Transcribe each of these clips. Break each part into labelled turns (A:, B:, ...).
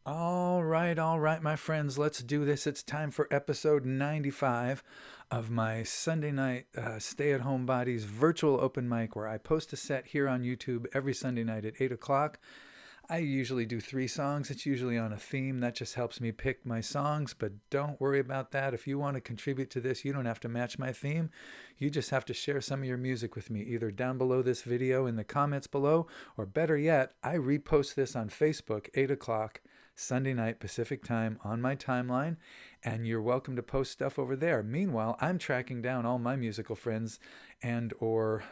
A: All right, my friends, let's do this. It's time for episode 95 of my Sunday night Stay at Home Bodies virtual open mic, where I post a set here on YouTube every Sunday night at 8 o'clock. I usually do three songs. It's usually on a theme. That just helps me pick my songs, but don't worry about that. If you want to contribute to this, you don't have to match my theme. You just have to share some of your music with me, either down below this video in the comments below, or better yet, I repost this on Facebook, 8 o'clock. Sunday night Pacific time on my timeline, and you're welcome to post stuff over there. Meanwhile, I'm tracking down all my musical friends and or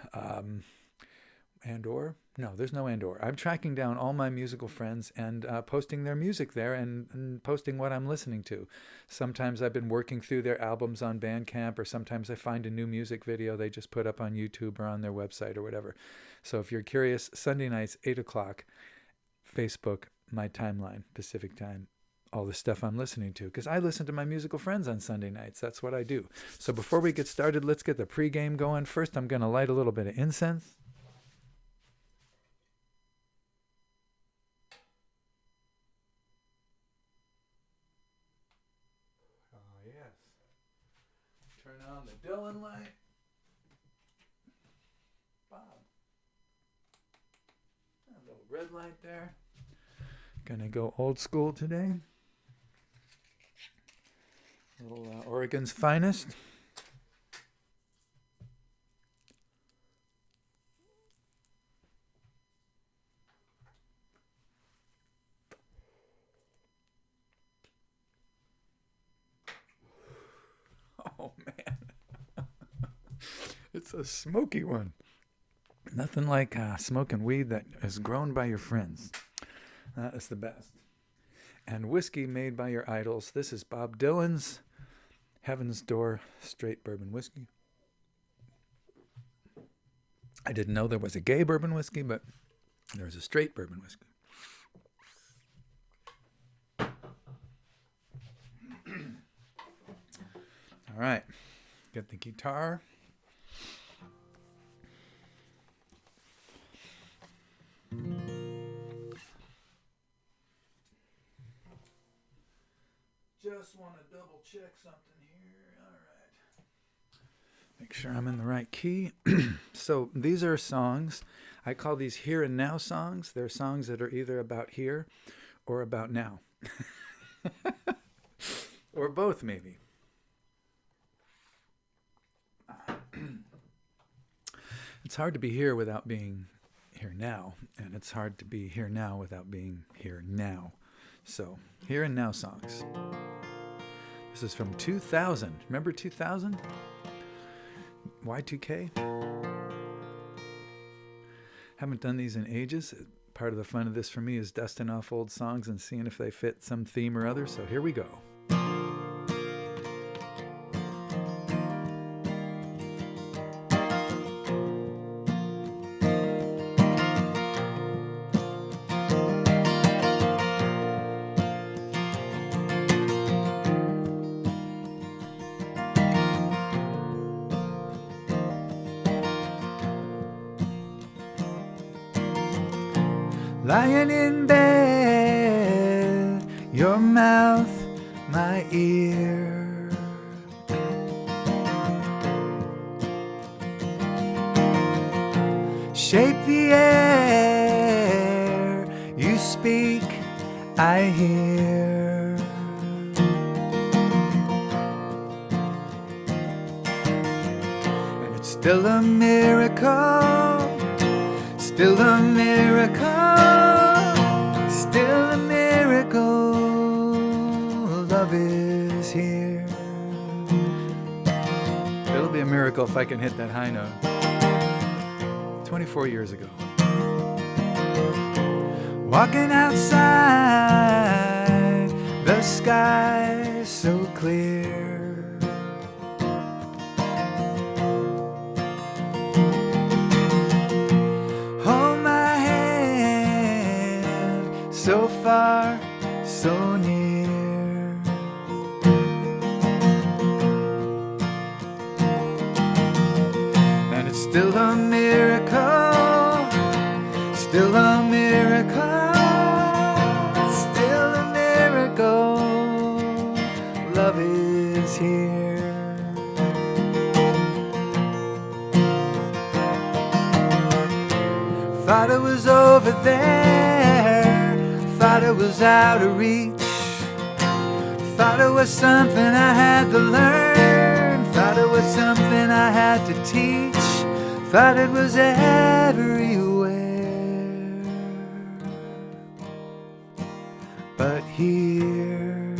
A: no, there's no and or. I'm tracking down all my musical friends and posting their music there and posting what I'm listening to. Sometimes I've been working through their albums on Bandcamp, or sometimes I find a new music video they just put up on YouTube or on their website or whatever. So if you're curious, Sunday nights, 8 o'clock, Facebook, my timeline, Pacific time, all the stuff I'm listening to, because I listen to my musical friends on Sunday nights. That's what I do. So before we get started, let's get the pregame going. First, I'm going to light a little bit of incense. Oh, yes. Turn on the Dylan light. Bob. A little red light there. Gonna go old school today. Little Oregon's finest. Oh man, it's a smoky one. Nothing like smoking weed that is grown by your friends. That is the best. And whiskey made by your idols. This is Bob Dylan's Heaven's Door straight bourbon whiskey. I didn't know there was a gay bourbon whiskey, but there's a straight bourbon whiskey. All right, get the guitar. Just want to double check something here. All right. Make sure I'm in the right key. So these are songs. I call these here and now songs. They're songs that are either about here or about now. Or both, maybe. It's hard to be here without being here now, and it's hard to be here now without being here now. So, here and now songs. This is from 2000. Remember 2000? Y2K? Haven't done these in ages. Part of the fun of this for me is dusting off old songs and seeing if they fit some theme or other. So here we go. Lying in bed, your mouth, my ear. Shape the air, you speak, I hear. And it's still a miracle, still a miracle. Still a miracle, love is here. It'll be a miracle if I can hit that high note. 24 years ago. Walking outside, the sky so clear. Hold my hand, so far, so near. And it's still a miracle, still a miracle, still a miracle. over there. Thought it was out of reach. Thought it was something I had to learn. Thought it was something I had to teach. Thought it was everywhere. But here,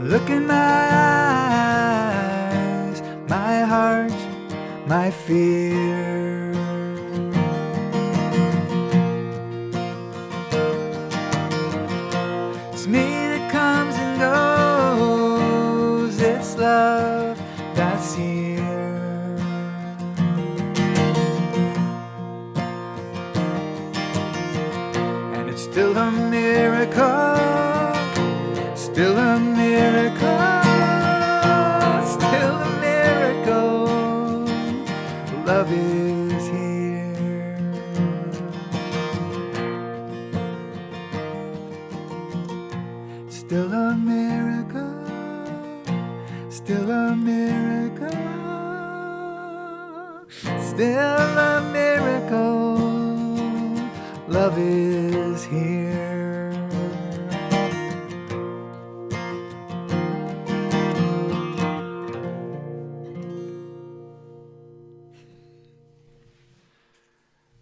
A: look in my eyes, my heart, my fear. It's me that comes and goes. It's love that's here. And it's still a miracle. Still a miracle, still a miracle. Love is here. Still a miracle, still a miracle, still a miracle. Love is here.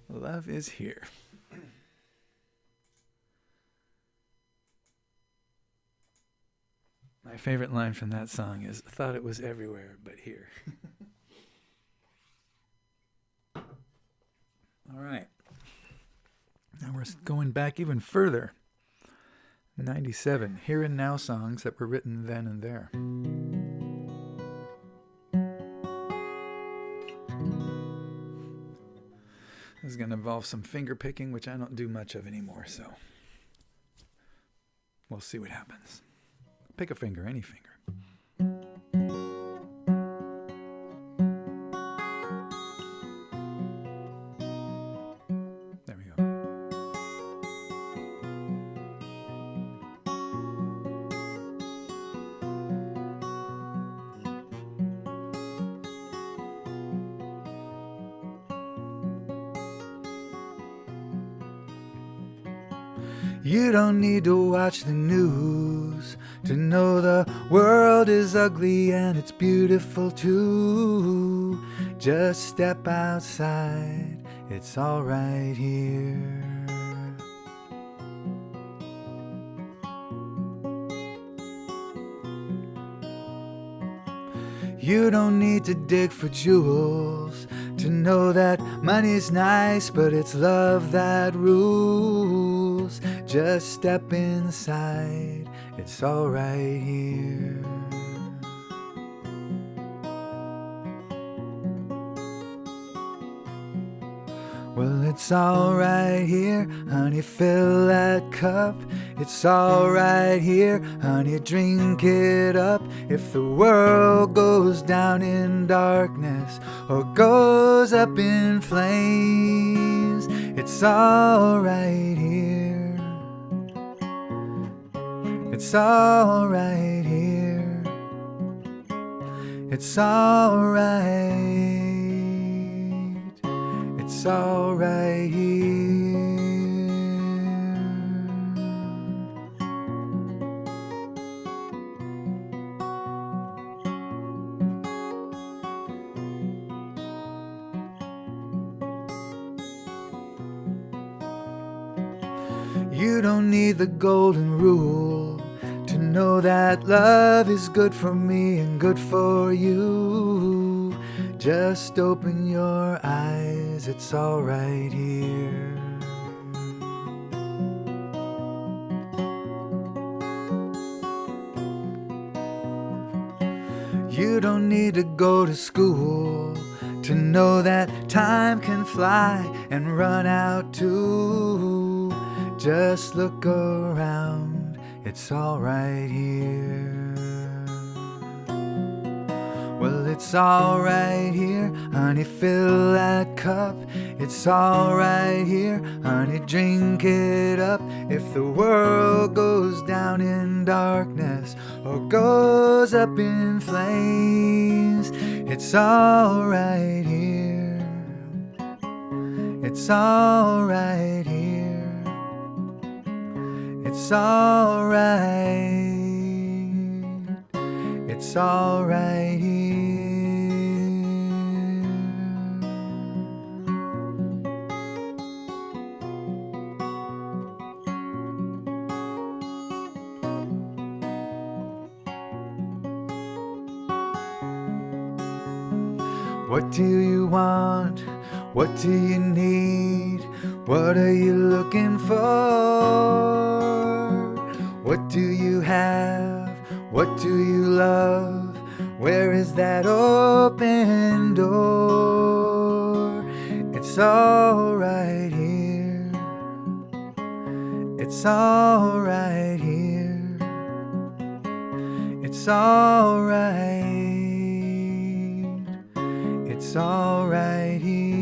A: Love is here. My favorite line from that song is, "Thought it was everywhere, but here." All right. Now we're going back even further. 97, Here and Now songs that were written then and there. This is going to involve some finger picking, which I don't do much of anymore, so we'll see what happens. Pick a finger, any finger. There we go. You don't need to watch the news to know the world is ugly and it's beautiful too. Just step outside, it's all right here. You don't need to dig for jewels to know that money's nice, but it's love that rules. Just step inside, it's all right here. Well, it's all right here, honey, fill that cup. It's all right here, honey, drink it up. If the world goes down in darkness or goes up in flames, it's all right here. It's all right here. It's all right. It's all right here. You don't need the golden rule to know that love is good for me and good for you. Just open your eyes, it's all right here. You don't need to go to school to know that time can fly and run out too. Just look around, it's all right here. Well, it's all right here, honey, fill that cup. It's all right here, honey, drink it up. If the world goes down in darkness or goes up in flames, It's all right here. It's all right here. It's all right. It's all right here. What do you want? What do you need? What are you looking for? What do you have? What do you love? Where is that open door? It's all right here. It's all right here. It's all right. It's all right here.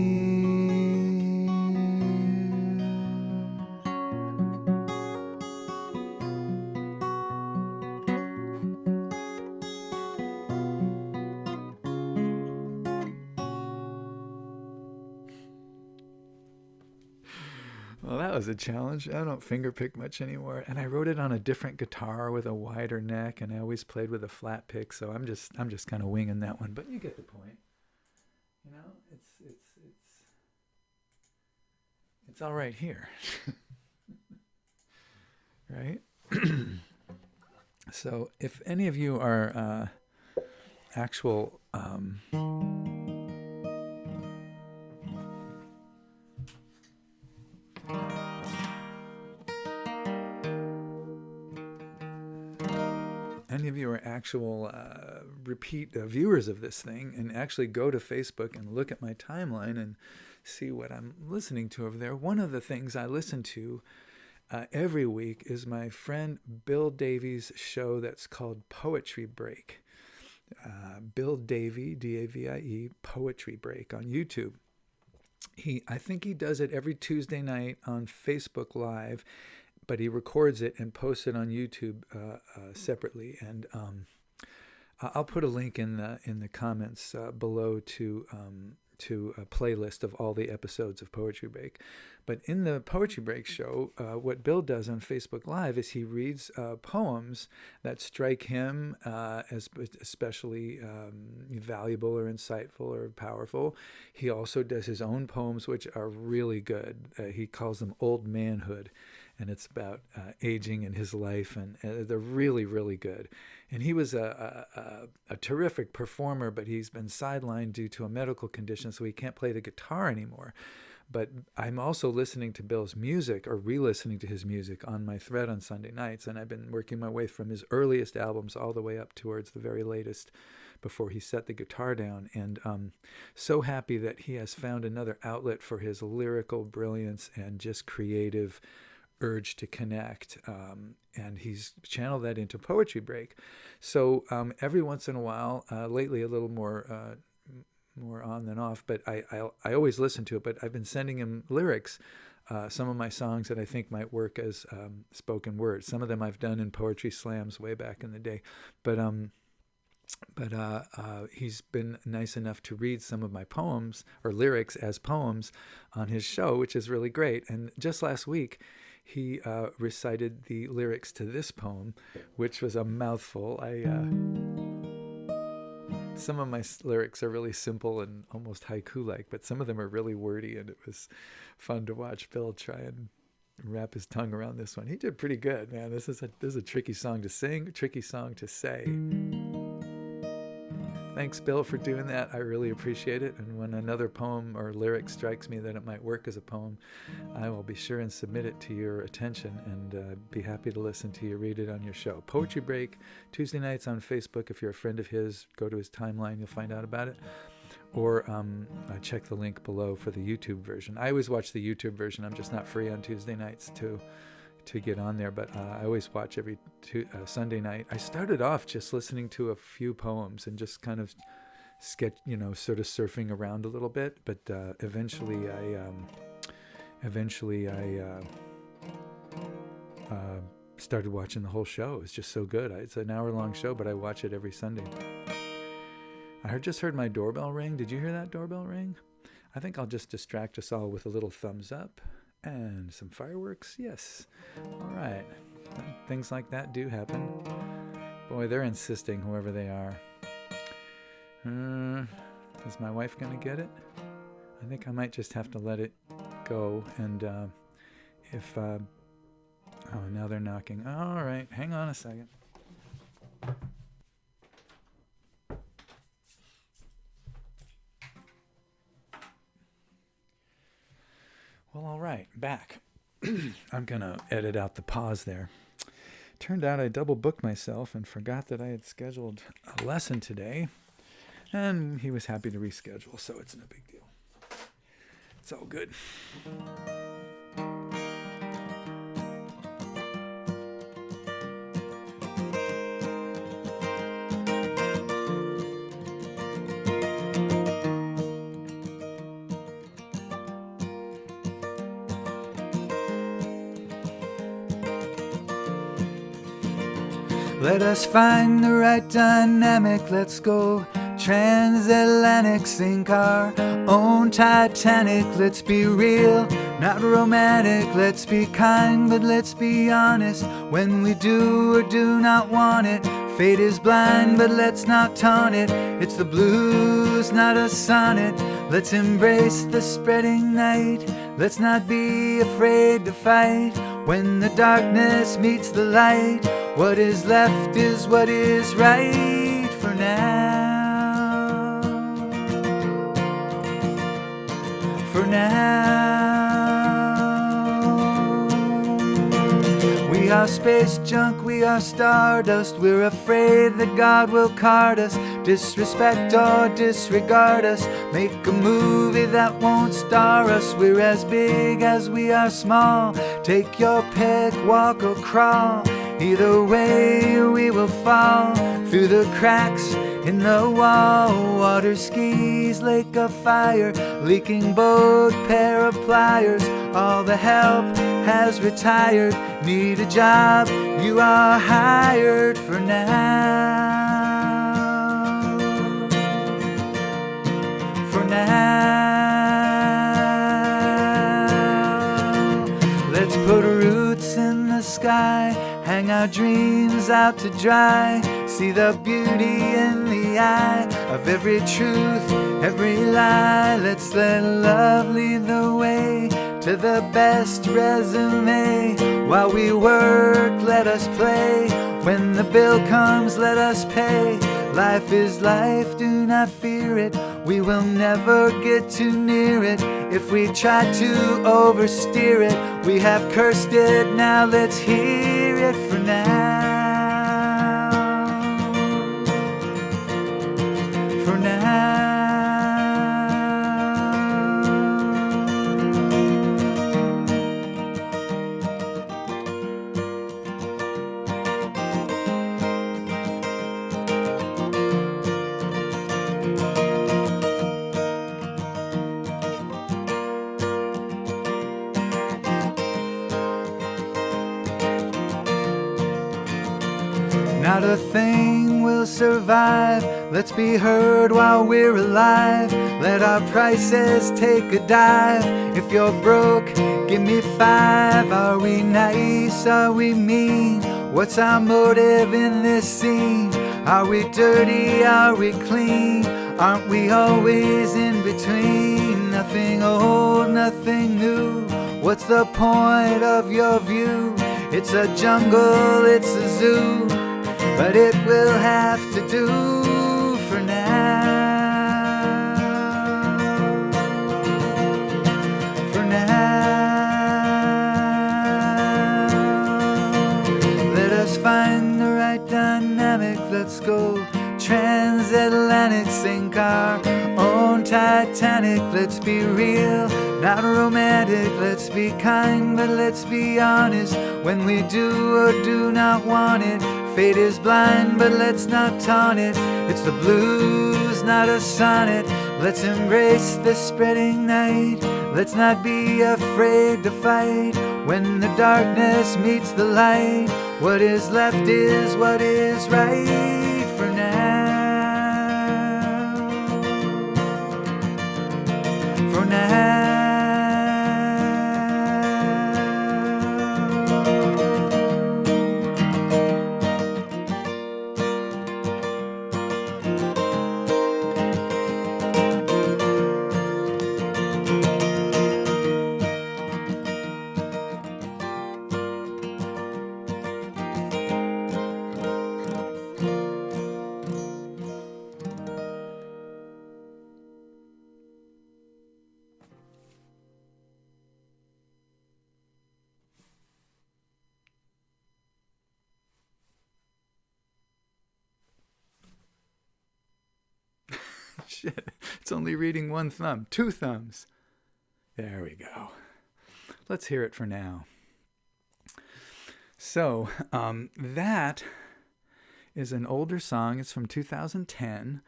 A: Well, that was a challenge. I don't finger pick much anymore, and I wrote it on a different guitar with a wider neck, and I always played with a flat pick, so I'm just kind of winging that one. But you get the point. You know, it's all right here, right? So, if any of you are actual any of you are actual repeat viewers of this thing and actually go to Facebook and look at my timeline and see what I'm listening to over there, one of the things I listen to every week is my friend Bill Davies' show that's called Poetry Break. Bill Davie, D-A-V-I-E, Poetry Break on YouTube. I think he does it every Tuesday night on Facebook Live, but he records it and posts it on YouTube separately. And I'll put a link in the comments below to a playlist of all the episodes of Poetry Break. But in the Poetry Break show, what Bill does on Facebook Live is he reads poems that strike him as especially valuable or insightful or powerful. He also does his own poems, which are really good. He calls them Old Manhood, and it's about aging in his life, and they're really, really good. And he was a terrific performer, but he's been sidelined due to a medical condition, so he can't play the guitar anymore. But I'm also listening to Bill's music, or re-listening to his music, on my thread on Sunday nights, and I've been working my way from his earliest albums all the way up towards the very latest before he set the guitar down. And so happy that he has found another outlet for his lyrical brilliance and just creative urge to connect, and he's channeled that into Poetry Break. So every once in a while, lately a little more on than off, but I always listen to it, but I've been sending him lyrics, some of my songs that I think might work as spoken word. Some of them I've done in poetry slams way back in the day, but he's been nice enough to read some of my poems or lyrics as poems on his show, which is really great. And just last week, he recited the lyrics to this poem, which was a mouthful. Some of my lyrics are really simple and almost haiku-like, but some of them are really wordy, and it was fun to watch Bill try and wrap his tongue around this one. He did pretty good, man. This is a tricky song to sing, tricky song to say. Thanks, Bill, for doing that. I really appreciate it. And when another poem or lyric strikes me that it might work as a poem, I will be sure and submit it to your attention, and be happy to listen to you read it on your show. Poetry Break, Tuesday nights on Facebook. If you're a friend of his, go to his timeline. You'll find out about it. Or check the link below for the YouTube version. I always watch the YouTube version. I'm just not free on Tuesday nights to get on there, but I always watch every Sunday night. I started off just listening to a few poems and just kind of sketch, sort of surfing around a little bit, but eventually I started watching the whole show. It's just so good. It's an hour-long show, but I watch it every Sunday. I just heard my doorbell ring. Did you hear that doorbell ring? I think I'll just distract us all with a little thumbs up and some fireworks. Yes. All right. Things like that do happen. Boy, they're insisting, whoever they are. Is my wife going to get it? I think I might just have to let it go. And oh, now they're knocking. All right. Hang on a second. Well, all right, back. I'm going to edit out the pause there. Turned out I double booked myself and forgot that I had scheduled a lesson today. And he was happy to reschedule, so it's no big deal. It's all good. Let us find the right dynamic, let's go transatlantic, sink our own Titanic. Let's be real, not romantic, let's be kind, but let's be honest. When we do or do not want it, fate is blind, but let's not taunt it. It's the blues, not a sonnet. Let's embrace the spreading night, let's not be afraid to fight. When the darkness meets the light, what is left is what is right for now. For now. We are space junk, we are stardust. We're afraid that God will card us, disrespect or disregard us, make a movie that won't star us. We're as big as we are small. Take your pick, walk or crawl. Either way we will fall through the cracks in the wall. Water skis, lake of fire, leaking boat, pair of pliers. All the help has retired. Need a job, you are hired for now. For now. Let's put roots in the sky, hang our dreams out to dry. See the beauty in the eye of every truth, every lie. Let's let love lead the way to the best resume. While we work, let us play. When the bill comes, let us pay. Life is life, do not fear it. We will never get too near it. If we try to oversteer it, we have cursed it. Now let's hear it for now. For now. Not a thing will survive. Let's be heard while we're alive. Let our prices take a dive. If you're broke, give me 5. Are we nice? Are we mean? What's our motive in this scene? Are we dirty? Are we clean? Aren't we always in between? Nothing old, nothing new. What's the point of your view? It's a jungle, it's a zoo, but it will have to do for now. For now. Let us find the right dynamic. Let's go transatlantic, sink our own Titanic. Let's be real, not romantic. Let's be kind, but let's be honest. When we do or do not want it, fate is blind, but let's not taunt it. It's the blues, not a sonnet. Let's embrace the spreading night. Let's not be afraid to fight. When the darkness meets the light, what is left is what is right for now. for now. Shit, it's only reading one thumb. Two thumbs. There we go. Let's hear it for now. So, that is an older song. It's from 2010.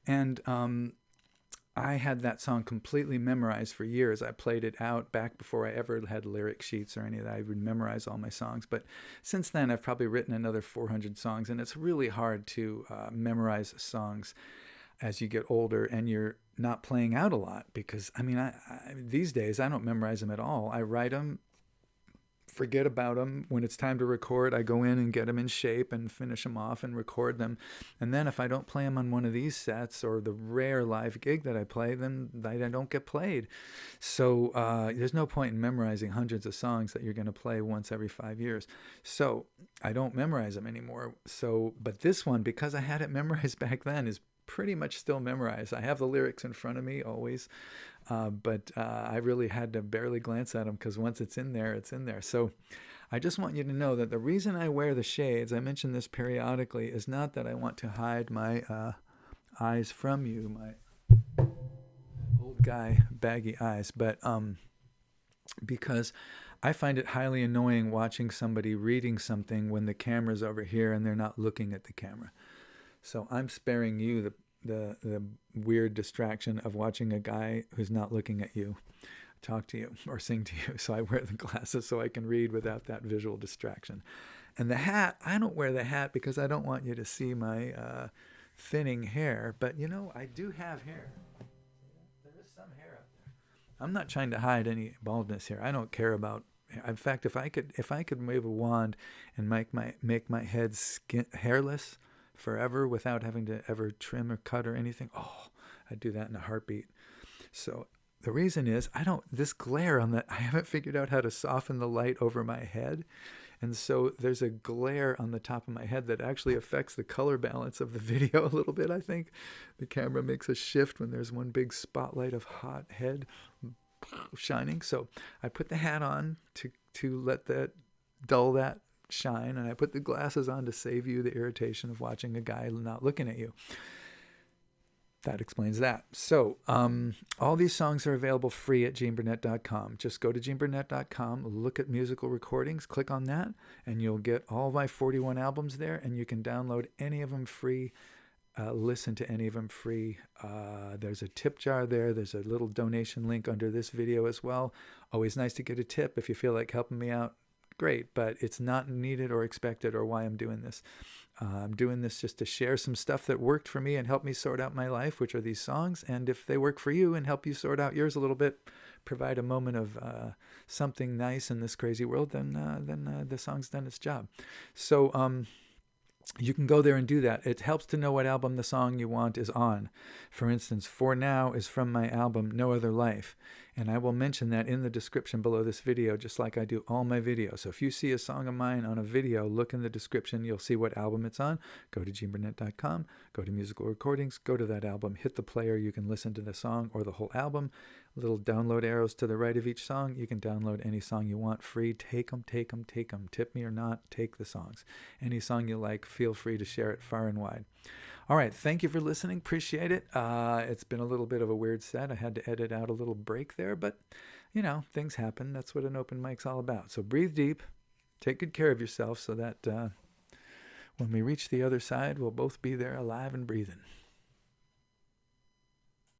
A: And I had that song completely memorized for years. I played it out back before I ever had lyric sheets or any of that. I would memorize all my songs. But since then, I've probably written another 400 songs. And it's really hard to memorize songs as you get older and you're not playing out a lot, because I mean, these days I don't memorize them at all. I write them, forget about them. When it's time to record, I go in and get them in shape and finish them off and record them. And then if I don't play them on one of these sets or the rare live gig that I play, then I don't get played. So there's no point in memorizing hundreds of songs that you're going to play once every 5 years. So I don't memorize them anymore. So, but this one, because I had it memorized back then, is pretty much still memorized. I have the lyrics in front of me always, but I really had to barely glance at them, because once it's in there, it's in there. So I just want you to know that the reason I wear the shades, I mention this periodically, is not that I want to hide my eyes from you, my old guy baggy eyes, but because I find it highly annoying watching somebody reading something when the camera's over here and they're not looking at the camera. So I'm sparing you the weird distraction of watching a guy who's not looking at you talk to you or sing to you. So I wear the glasses so I can read without that visual distraction. And the hat, I don't wear the hat because I don't want you to see my thinning hair. But, you know, I do have hair. There is some hair up there. I'm not trying to hide any baldness here. I don't care about. In fact, if I could wave a wand and make my head hairless forever without having to ever trim or cut or anything, I'd do that in a heartbeat. So the reason is this glare on I haven't figured out how to soften the light over my head. And so there's a glare on the top of my head that actually affects the color balance of the video a little bit. I think the camera makes a shift when there's one big spotlight of hot head shining. So I put the hat on to let that dull that shine, and I put the glasses on to save you the irritation of watching a guy not looking at you. That explains that. So all these songs are available free at GeneBurnett.com. Just go to GeneBurnett.com, look at musical recordings, click on that, and you'll get all my 41 albums there, and you can download any of them free, listen to any of them free. There's a tip jar there. There's a little donation link under this video as well. Always nice to get a tip if you feel like helping me out. Great, but it's not needed or expected or why I'm doing this. I'm doing this just to share some stuff that worked for me and help me sort out my life, which are these songs. And if they work for you and help you sort out yours a little bit, provide a moment of something nice in this crazy world, then the song's done its job. So you can go there and do that. It helps to know what album the song you want is on. For instance, For Now is from my album No Other Life. And I will mention that in the description below this video, just like I do all my videos. So if you see a song of mine on a video, look in the description. You'll see what album it's on. Go to GeneBurnett.com, go to musical recordings, go to that album, hit the player. You can listen to the song or the whole album. Little download arrows to the right of each song. You can download any song you want free. Take them, take them, take them. Tip me or not, take the songs. Any song you like, feel free to share it far and wide. All right, thank you for listening. Appreciate it. It's been a little bit of a weird set. I had to edit out a little break there, but, you know, things happen. That's what an open mic's all about. So breathe deep, take good care of yourself so that when we reach the other side, we'll both be there alive and breathing.